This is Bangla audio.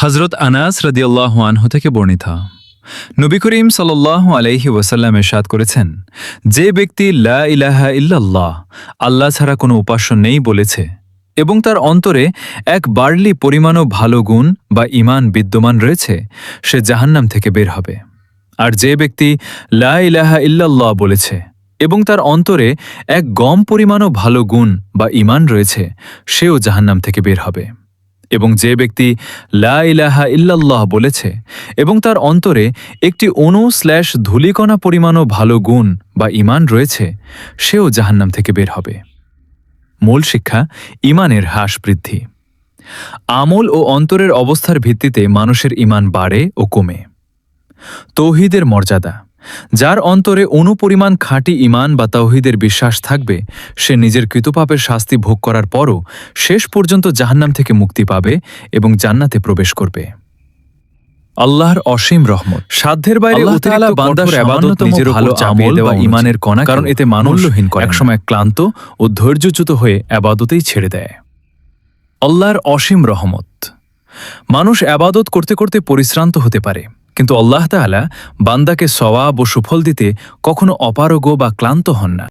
হযরত আনাস রাদিয়াল্লাহু আনহু থেকে বর্ণিত, নবী করিম সাল্লাল্লাহু আলাইহি ওয়াসাল্লাম ইরশাদ করেছেন, যে ব্যক্তি লা ইলাহা ইল্লাল্লাহ, আল্লাহ ছাড়া কোনো উপাস্য নেই বলেছে এবং তার অন্তরে এক বার্লি পরিমাণও ভালো গুণ বা ঈমান বিদ্যমান রয়েছে, সে জাহান্নাম থেকে বের হবে। আর যে ব্যক্তি লা ইলাহা ইল্লাল্লাহ বলেছে এবং তার অন্তরে এক গম পরিমাণও ভালো গুণ বা ঈমান রয়েছে, সেও জাহান্নাম থেকে বের হবে। এবং যে ব্যক্তি লা ইলাহা ইল্লাল্লাহ বলেছে এবং তার অন্তরে একটি অণু/ধূলিকণা পরিমাণও ভালো গুণ বা ঈমান রয়েছে, সেও জাহান্নাম থেকে বের হবে। মূল শিক্ষা: ঈমানের হ্রাস বৃদ্ধি। আমল ও অন্তরের অবস্থার ভিত্তিতে মানুষের ঈমান বাড়ে ও কমে। তৌহিদের মর্যাদা: যার অন্তরে অনুপরিমাণ খাঁটি ঈমান বা তাওহীদের বিশ্বাস থাকবে, সে নিজের কৃতপাপের শাস্তি ভোগ করার পরও শেষ পর্যন্ত জাহান্নাম থেকে মুক্তি পাবে এবং জান্নাতে প্রবেশ করবে। আল্লাহর অসীম রহমত: সাধ্যের বাইরে অতিরিক্ত বান্দার ইবাদত নিজের ভালো আমল বা ঈমানের কণা, কারণ এতে মূল্যহীন করে, একসময় ক্লান্ত ও ধৈর্যচ্যুত হয়ে ইবাদতেই ছেড়ে দেয়। আল্লাহর অসীম রহমত: মানুষ ইবাদত করতে করতে পরিশ্রান্ত হতে পারে, কিন্তু আল্লাহ তাআলা বান্দাকে সওয়াব ও সুফল দিতে কখনো অপারগ বা ক্লান্ত হন না।